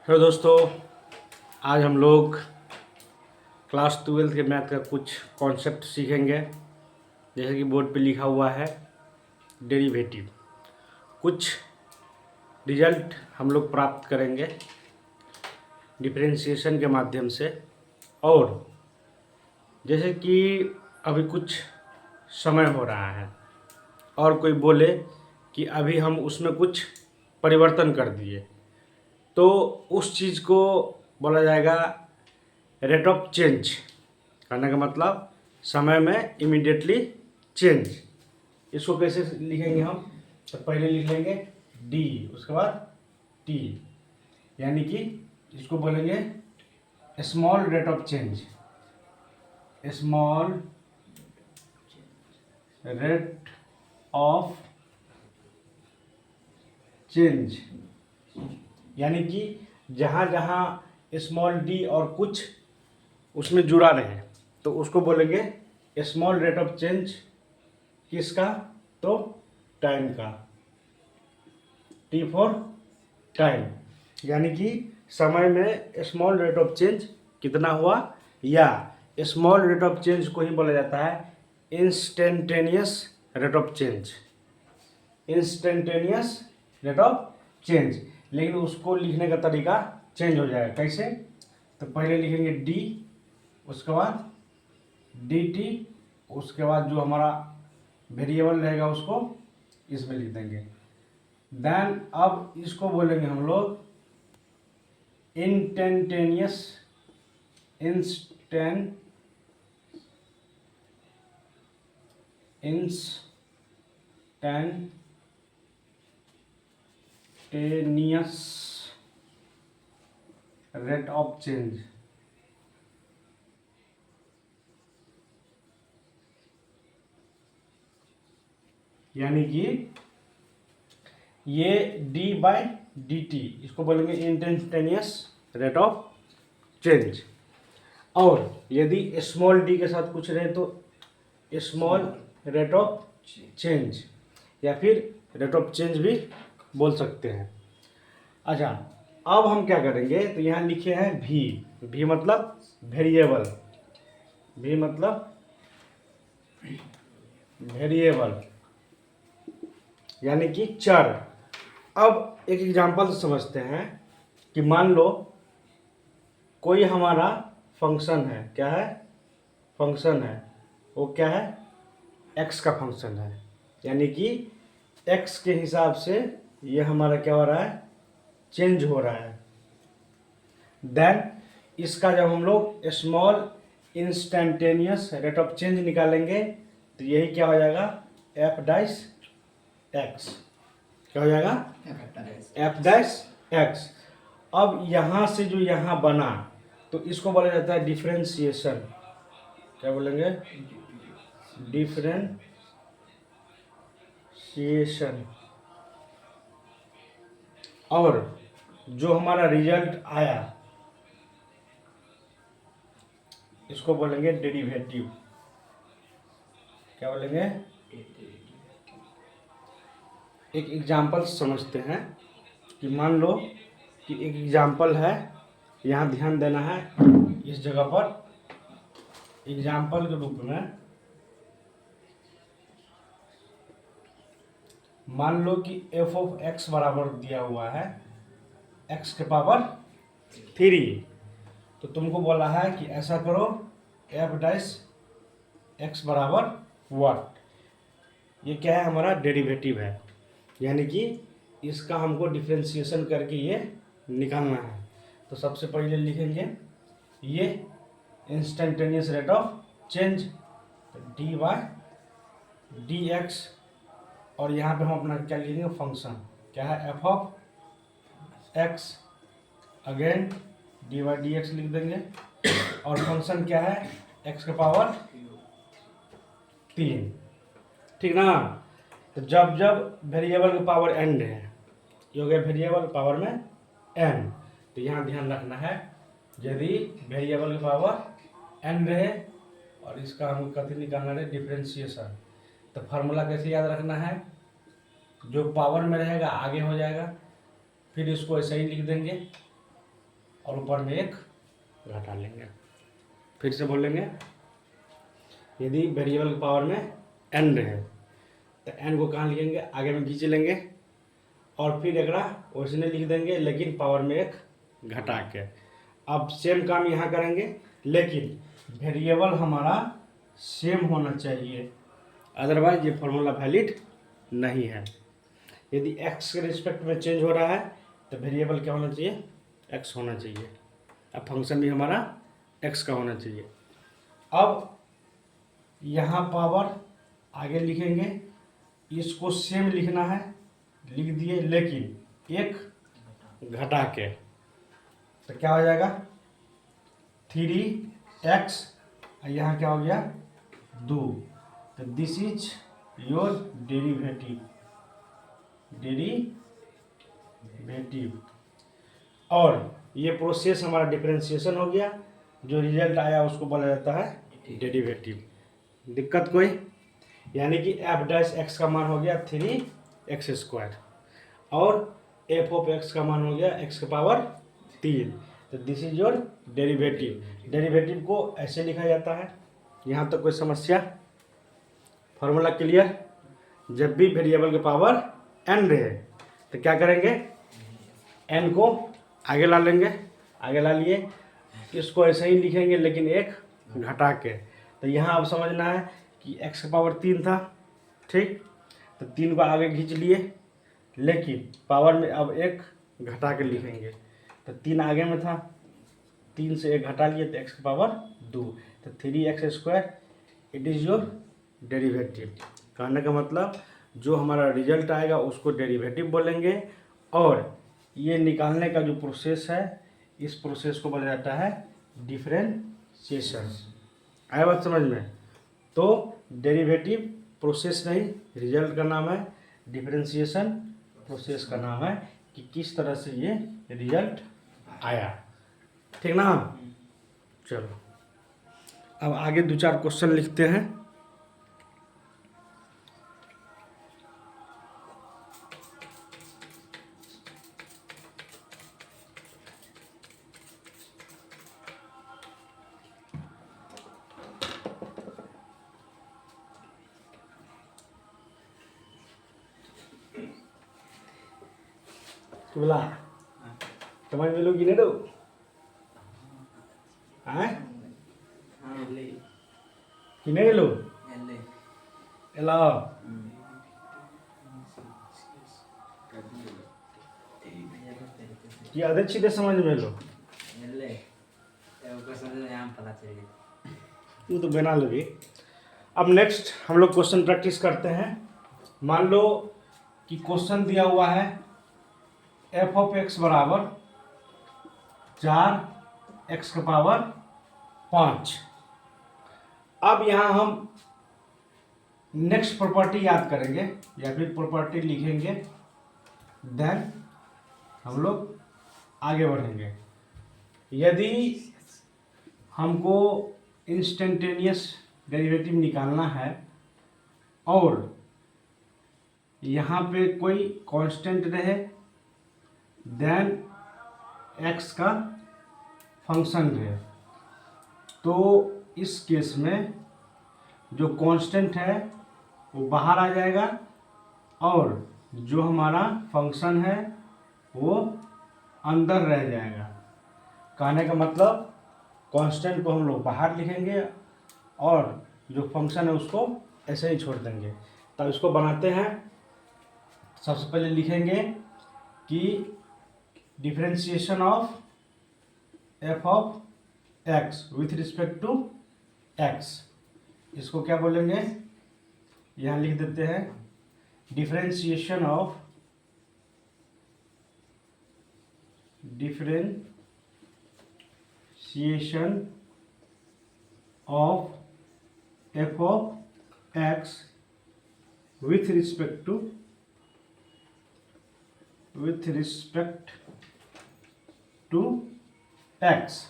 Hello दोस्तों, आज हम लोग क्लास 12 के मैथ का कुछ कॉन्सेप्ट सीखेंगे। जैसे कि बोर्ड पे लिखा हुआ है डेरिवेटिव। कुछ रिजल्ट हम लोग प्राप्त करेंगे डिफरेंशिएशन के माध्यम से। और जैसे कि अभी कुछ समय हो रहा है और कोई बोले कि अभी हम उसमें कुछ परिवर्तन कर दिए, तो उस चीज़ को बोला जाएगा रेट ऑफ चेंज। करने का मतलब समय में इमीडिएटली चेंज। इसको कैसे लिखेंगे हम? तो पहले लिख लेंगे डी, उसके बाद टी, यानी कि इसको बोलेंगे small rate of change. Small rate of change, यानी कि जहाँ जहाँ स्मॉल डी और कुछ उसमें जुड़ा रहे तो उसको बोलेंगे स्मॉल रेट ऑफ चेंज। किसका? तो टाइम का। टी फॉर टाइम, यानी कि समय में स्मॉल रेट ऑफ चेंज कितना हुआ, या स्मॉल रेट ऑफ चेंज को ही बोला जाता है instantaneous rate of change. Instantaneous rate of change, लेकिन उसको लिखने का तरीका चेंज हो जाएगा। कैसे? तो पहले लिखेंगे डी, उसके बाद डी टी, उसके बाद जो हमारा वेरिएबल रहेगा उसको इसमें लिख देंगे। देन अब इसको बोलेंगे हम लोग इंस्टेंटेनियस रेट ऑफ चेंज। यानी कि ये डी बाई डी टी, इसको बोलेंगे इंस्टेंटेनियस रेट ऑफ चेंज। और यदि स्मॉल डी के साथ कुछ रहे तो स्मॉल रेट ऑफ चेंज, या फिर रेट ऑफ चेंज भी बोल सकते हैं। अच्छा, अब हम क्या करेंगे? तो यहाँ लिखे हैं भी। भी मतलब वेरिएबल। भी मतलब वेरिएबल, यानी कि चर। अब एक एग्जांपल से समझते हैं कि मान लो कोई हमारा फंक्शन है। क्या है? फंक्शन है। वो क्या है? एक्स का फंक्शन है, यानी कि एक्स के हिसाब से ये हमारा क्या हो रहा है? चेंज हो रहा है। देन इसका जब हम लोग small instantaneous rate of change निकालेंगे तो यही क्या हो जाएगा? F dash x. क्या हो जाएगा? F dash x. अब यहाँ से जो यहाँ बना तो इसको बोला जाता है डिफरेंशिएशन। क्या बोलेंगे? डिफरेंशिएशन। और जो हमारा रिजल्ट आया इसको बोलेंगे डेरिवेटिव। क्या बोलेंगे? एक एग्जाम्पल समझते हैं कि मान लो कि एक एग्जाम्पल है, यहाँ ध्यान देना है इस जगह पर। एग्जाम्पल के रूप में मान लो कि एफ ऑफ एक्स बराबर दिया हुआ है एक्स के पावर 3। तो तुमको बोला है कि ऐसा करो एफ डैश एक्स बराबर व्हाट। ये क्या है? हमारा डेरिवेटिव है, यानी कि इसका हमको डिफरेंशिएशन करके ये निकालना है। तो सबसे पहले लिखेंगे ये instantaneous rate of change, D by D x. और यहाँ पे हम अपना क्या लिखेंगे? फंक्शन। क्या है? F of x, again D by D x लिख देंगे। और फंक्शन क्या है? एक्स के पावर 3। ठीक ना? तो जब जब वेरिएबल के पावर एन है, ये हो गया वेरिएबल पावर में एन। तो यहाँ ध्यान रखना है, यदि वेरिएबल के पावर एन रहे और इसका हम कथी निकालना रहे? डिफरेंशिएशन। तो फार्मूला कैसे याद रखना है? जो पावर में रहेगा आगे हो जाएगा, फिर इसको ऐसे ही लिख देंगे और ऊपर में एक घटा लेंगे। फिर से बोल लेंगे, यदि वेरिएबल के पावर में n है तो n को कहाँ लिखेंगे, आगे में खींच लेंगे और फिर एक वैसे लिख देंगे, लेकिन पावर में एक घटा के। अब सेम काम यहाँ करेंगे, लेकिन वेरिएबल हमारा सेम होना चाहिए, अदरवाइज ये फॉर्मूला वैलिड नहीं है। यदि x के रिस्पेक्ट में चेंज हो रहा है तो वेरिएबल क्या होना चाहिए, x होना चाहिए। अब फंक्शन भी हमारा x का होना चाहिए। अब यहाँ पावर आगे लिखेंगे, इसको सेम लिखना है, लिख दिए, लेकिन एक घटा के, तो क्या हो जाएगा 3x, यहाँ क्या हो गया 2। तो दिस इज योर डेरिवेटिव, और ये प्रोसेस हमारा डिफरेंशिएशन हो गया। जो रिजल्ट आया उसको बोला जाता है डेरिवेटिव। दिक्कत कोई, यानी कि एफ डैश एक्स का मान हो गया 3x² और एफ ऑफ एक्स का मान हो गया x के पावर 3। तो this is your derivative. Derivative को ऐसे लिखा जाता है। यहाँ तक कोई समस्या? Formula clear? जब भी वेरिएबल के पावर n रहे तो क्या करेंगे, n को आगे ला लेंगे, आगे ला लिए, इसको ऐसे ही लिखेंगे लेकिन एक घटा के। तो यहाँ अब समझना है कि x का पावर 3 था, ठीक, तो 3 को आगे खींच लिए, लेकिन पावर में अब एक घटा के लिखेंगे। तो 3 आगे में था, 3 से एक घटा लिए तो x का पावर 2, तो 3x²। It is your derivative. कहने का मतलब जो हमारा रिजल्ट आएगा उसको डेरिवेटिव बोलेंगे, और ये निकालने का जो प्रोसेस है, इस प्रोसेस को बोला जाता है डिफरेंशिएशन। आया बात समझ में? तो डेरिवेटिव प्रोसेस नहीं, रिजल्ट का नाम है, डिफरेंशिएशन प्रोसेस का नाम है कि किस तरह से ये रिजल्ट आया। ठीक ना? चलो अब आगे 2-4 क्वेश्चन लिखते हैं। बोला समझ में लोग गिने दो किने लो एला कि आधे सीधे समझ में लो, तू तो बना लोगे। अब नेक्स्ट हम लोग क्वेश्चन प्रैक्टिस करते हैं। मान लो कि क्वेश्चन दिया हुआ है एफ ऑफ एक्स बराबर 4x का पावर 5। अब यहाँ हम नेक्स्ट प्रॉपर्टी याद करेंगे या फिर प्रॉपर्टी लिखेंगे, देन हम लोग आगे बढ़ेंगे। यदि हमको इंस्टेंटेनियस डेरिवेटिव निकालना है और यहाँ पे कोई कांस्टेंट रहे, देन x का फंक्शन रहे, तो इस केस में जो कांस्टेंट है वो बाहर आ जाएगा और जो हमारा फंक्शन है वो अंदर रह जाएगा। कहने का मतलब कांस्टेंट को हम लोग बाहर लिखेंगे और जो फंक्शन है उसको ऐसे ही छोड़ देंगे। तब इसको बनाते हैं। सबसे पहले लिखेंगे कि differentiation of f of x with respect to x, इसको क्या बोलेंगे, यहाँ लिख देते हैं differentiation of f of x with respect to x.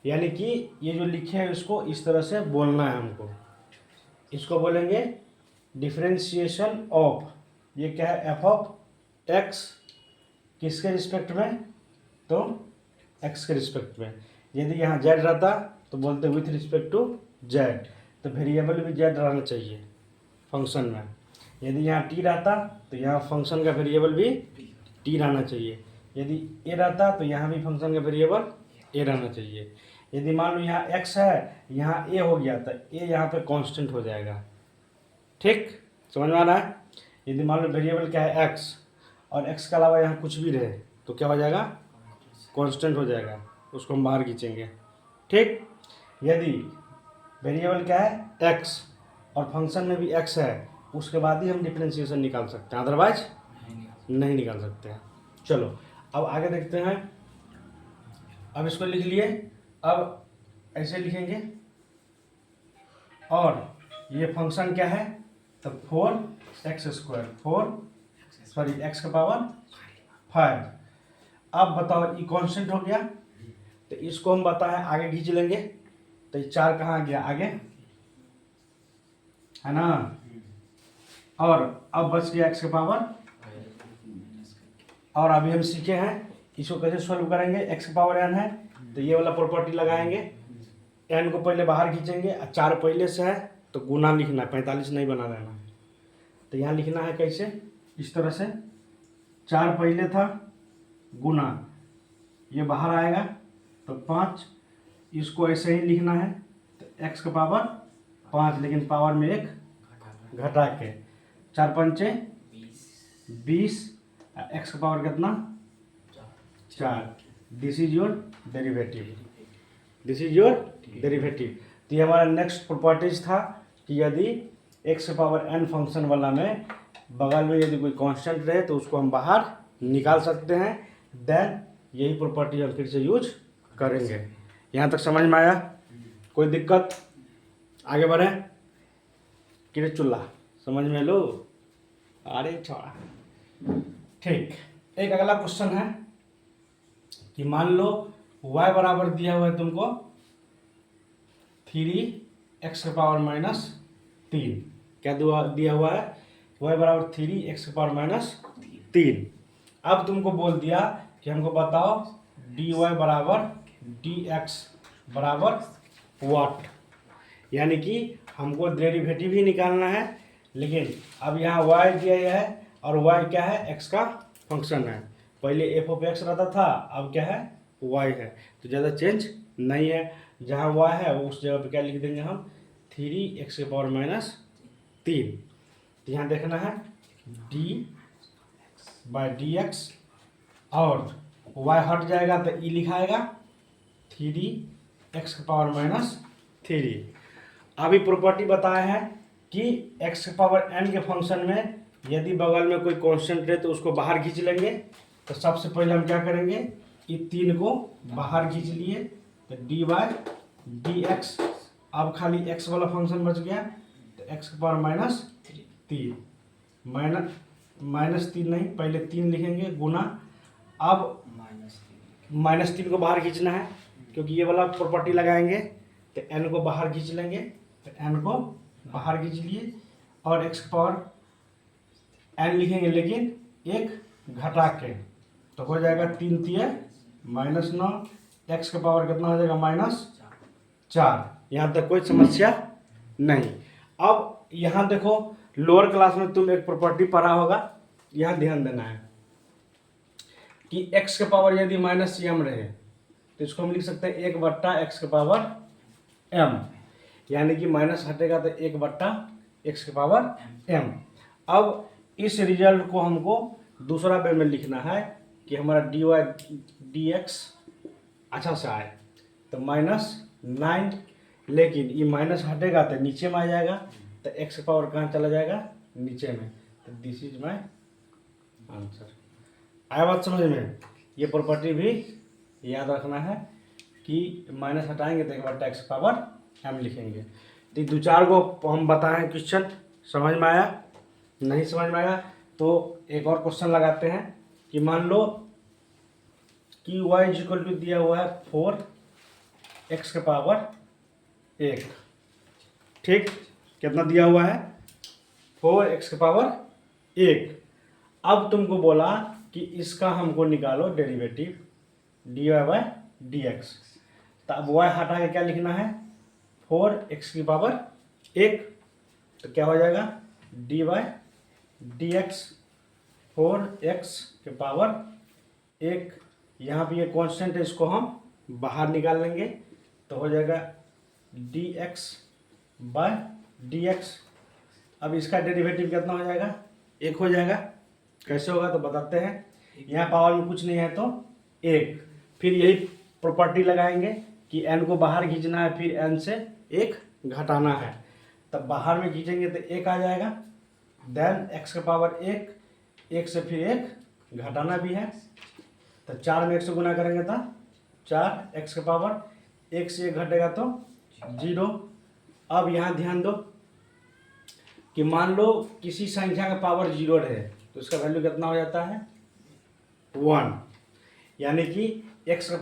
यानी कि ये जो लिखे हैं इसको इस तरह से बोलना है हमको। इसको बोलेंगे डिफरेंशिएशन ऑफ, ये क्या है, एफ ऑफ एक्स किसके रिस्पेक्ट में, तो एक्स के रिस्पेक्ट में। यदि यहाँ जेड रहता तो बोलते विथ रिस्पेक्ट टू जेड, तो वेरिएबल भी जेड रहना चाहिए फंक्शन में। यदि यहाँ टी रहता तो यहाँ फंक्शन का वेरिएबल भी टी रहना चाहिए। यदि ए रहता तो यहाँ भी फंक्शन का वेरिएबल ए रहना चाहिए। यदि मान लो यहाँ एक्स है, यहाँ ए हो गया तो ए यहाँ पे कांस्टेंट हो जाएगा। ठीक, समझ में आ रहा है। यदि मान लो वेरिएबल क्या है एक्स, और एक्स के अलावा यहाँ कुछ भी रहे तो क्या हो जाएगा, कांस्टेंट हो जाएगा, उसको हम बाहर खींचेंगे। ठीक, यदि वेरिएबल क्या है एक्स और फंक्शन में भी एक्स है, उसके बाद ही हम डिफरेंशिएशन निकाल सकते हैं, अदरवाइज नहीं निकाल सकते हैं। चलो अब आगे देखते हैं। अब इसको लिख लिए, अब ऐसे लिखेंगे, और ये फंक्शन क्या है, तो 4x² एक्स का पावर 5। अब बताओ ये कांस्टेंट हो गया, तो इसको हम बताएं आगे खींच लेंगे, तो ये 4 कहाँ गया आगे, है ना। और अब बच गया एक्स का पावर, और अभी हम सीखे हैं इसको कैसे सॉल्व करेंगे। एक्स का पावर n है तो ये वाला प्रॉपर्टी लगाएंगे, n को पहले बाहर खींचेंगे, 4 पहले से है तो गुना लिखना, 45 नहीं बना देना। तो यहाँ लिखना है कैसे, इस तरह से, 4 पहले था गुना, ये बाहर आएगा तो 5, इसको ऐसे ही लिखना है, तो एक्स का पावर 5, लेकिन पावर में 1 घटा के, 4 पंचे 20, एक्स का पावर कितना 4। This is your derivative, this is your derivative. तो ये हमारा नेक्स्ट प्रॉपर्टीज था कि यदि एक्स का पावर n फंक्शन वाला में बगल में यदि कोई कांस्टेंट रहे तो उसको हम बाहर निकाल सकते हैं। देन यही प्रॉपर्टी हम फिर से यूज करेंगे। यहाँ तक समझ में आया, कोई दिक्कत, आगे बढ़े। किरे चूल्हा समझ में लो, अरे छोड़ा। ठीक, एक अगला क्वेश्चन है कि मान लो y बराबर दिया हुआ है तुमको 3x का पावर -3। क्या दिया हुआ है, y बराबर 3x का पावर -3। अब तुमको बोल दिया कि हमको बताओ dy बराबर dx बराबर व्हाट, यानी कि हमको डेरिवेटिव ही निकालना है। लेकिन अब यहाँ y दिया गया है और y क्या है, x का फंक्शन है। पहले f(x) रहता था, अब क्या है y है, तो ज़्यादा चेंज नहीं है। जहाँ y है उस जगह पे क्या लिख देंगे हम, 3x के पावर -3। तो यहाँ देखना है d/dx, और y हट जाएगा तो e लिखाएगा 3x के पावर -3। अभी प्रॉपर्टी बताया है कि x के पावर n के फंक्शन में यदि बगल में कोई कांस्टेंट रहे तो उसको बाहर खींच लेंगे। तो सबसे पहले हम क्या करेंगे, ये 3 को बाहर खींच लिए, तो dy/dx, अब खाली x वाला फंक्शन बच गया, तो x के पावर -3, -3 नहीं, पहले 3 लिखेंगे गुना, अब -3 को बाहर खींचना है क्योंकि ये वाला प्रॉपर्टी लगाएंगे, तो n को बाहर खींच लेंगे, तो n को बाहर खींच लिए, और x के पावर n लिखेंगे लेकिन 1 घटा के, तो हो जाएगा 3 तिये -9, x का पावर कितना हो जाएगा -4। यहाँ तक कोई समस्या नहीं। अब यहाँ देखो, लोअर क्लास में तुम एक प्रॉपर्टी पढ़ा होगा, यहाँ ध्यान देना है कि x के पावर यदि -m रहे तो इसको हम लिख सकते हैं 1/x के पावर m, यानी कि माइनस हटेगा तो 1/x के पावर m। अब इस रिजल्ट को हमको दूसरा वे में लिखना है कि हमारा dy/dx अच्छा से आए, तो -9, लेकिन ये माइनस हटेगा तो नीचे में आ जाएगा, तो x का पावर कहाँ चला जाएगा, नीचे में। तो दिस इज माय आंसर। आया बात समझ में। ये प्रॉपर्टी भी याद रखना है कि माइनस हटाएंगे तो 1/x का पावर m लिखेंगे। तो 2-4 को हम बताएं क्वेश्चन, समझ में आया, नहीं समझ में आया तो एक और क्वेश्चन लगाते हैं कि मान लो कि y दिया हुआ है 4x के पावर 1। ठीक, कितना दिया हुआ है, 4x के पावर 1। अब तुमको बोला कि इसका हमको निकालो डेरिवेटिव, dy/dx। dx। तो अब y हटा के क्या लिखना है 4x की पावर 1, तो क्या हो जाएगा dy dx 4x के पावर 1। यहाँ पे ये कांस्टेंट है, इसको हम बाहर निकाल लेंगे तो हो जाएगा dx बाय dx। अब इसका डेरिवेटिव कितना हो जाएगा 1 हो जाएगा। कैसे होगा तो बताते हैं। यहाँ पावर में कुछ नहीं है तो 1, फिर यही प्रॉपर्टी लगाएंगे कि n को बाहर खींचना है, फिर n से 1 घटाना है। तब बाहर में खींचेंगे तो 1 आ जाएगा, देन x के पावर 1, 1 से फिर 1 घटाना भी है, तो 4 में 1 से गुना करेंगे तो 4 x के पावर 1 से 1 घटेगा तो 0। अब यहाँ ध्यान दो कि मान लो किसी संख्या का पावर 0 रहे तो इसका वैल्यू कितना हो जाता है 1, यानी कि x का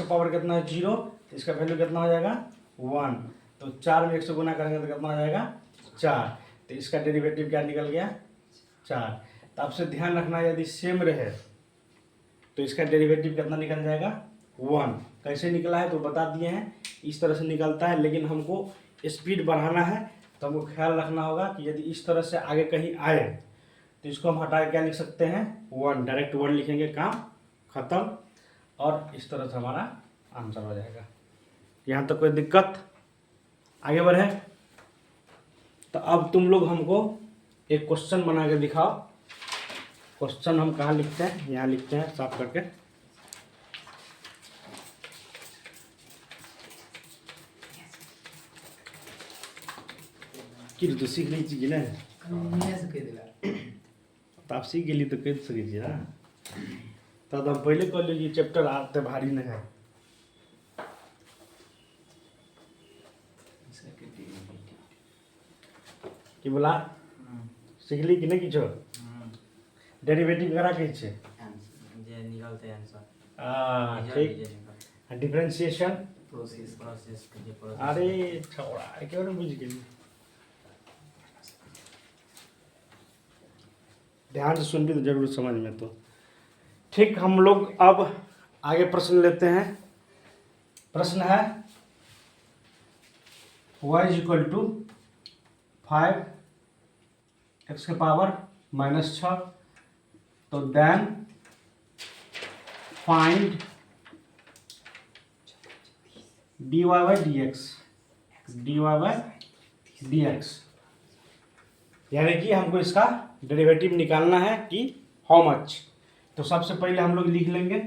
पावर कितना है 0, इसका वैल्यू कितना हो जाएगा 1। तो 4 में 1 से गुना करेंगे तो कितना हो जाएगा 4, तो इसका डेरिवेटिव क्या निकल गया 4। तो आपसे ध्यान रखना यदि सेम रहे तो इसका डेरिवेटिव कितना निकल जाएगा 1। कैसे निकला है तो बता दिए हैं, इस तरह से निकलता है, लेकिन हमको स्पीड बढ़ाना है तो हमको ख्याल रखना होगा कि यदि इस तरह से आगे कहीं आए तो इसको हम हटा के क्या लिख सकते हैं 1, डायरेक्ट 1 लिखेंगे, काम खत्म, और इस तरह से हमारा आंसर हो जाएगा। यहाँ तक कोई दिक्कत? आगे बढ़े। तो अब तुम लोग हमको एक क्वेश्चन बना के दिखाओ। क्वेश्चन हम कहाँ लिखते हैं, यहाँ लिखते हैं साफ करके। कि तो सीख ली चीज ना, तो आप सीख गई तो कह सकै छी ना। तब हम पहले कह लीजिए चैप्टर आते भारी नहीं है। कि बोला सीख ली कि नहीं किछो? डेरिवेटिव करा के छे जे निकलते आंसर ठीक, डिफरेंशिएशन प्रोसेस के जे प्रोसेस। अरे छोड़ा क्यों नहीं बुझ गई, ध्यान से सुन भी तो जरूर समझ में। तो ठीक, हम लोग अब आगे प्रश्न लेते हैं। प्रश्न है y इक्वल टू 5x के पावर -6, तो then find dy by dx, यानी कि हमको इसका डेरिवेटिव निकालना है कि हाउ मच। तो सबसे पहले हम लोग लिख लेंगे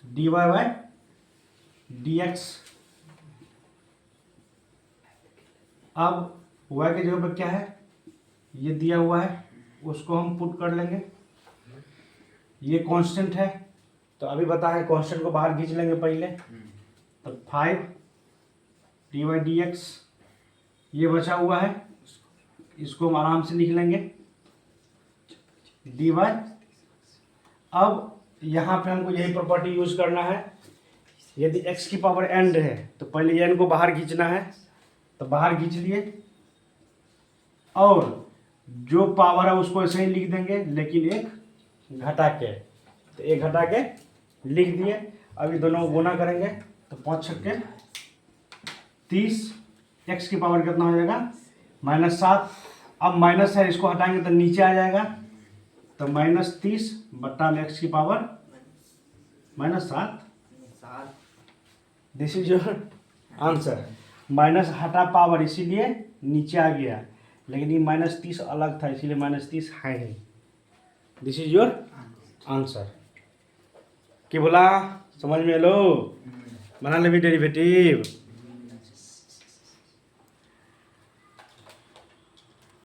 dy बाई dx। अब y के जगह पर क्या है, ये दिया हुआ है, उसको हम पुट कर लेंगे। ये कांस्टेंट है तो अभी बता है कांस्टेंट को बाहर खींच लेंगे पहले, तो 5 dy बाई dx ये बचा हुआ है, इसको हम आराम से लिख लेंगे dy। अब यहाँ पे हमको यही प्रॉपर्टी यूज करना है, यदि x की पावर n है तो पहले n को बाहर खींचना है, तो बाहर खींच लिए, और जो पावर है उसको ऐसे ही लिख देंगे, लेकिन एक घटा के, तो एक घटा के लिख दिए। अभी दोनों को गुना करेंगे तो 5 छक्के 30, x की पावर कितना हो जाएगा -7। अब माइनस है, इसको हटाएंगे तो नीचे आ जाएगा, तो -30 बट्टा में x की power -7। This is your answer. Minus हटा पावर इसीलिए नीचे आ गया, लेकिन ये -30 अलग था इसीलिए -30 है ही। This is your answer. कि बोला समझ में लो, बना ले भी डेरिवेटिव।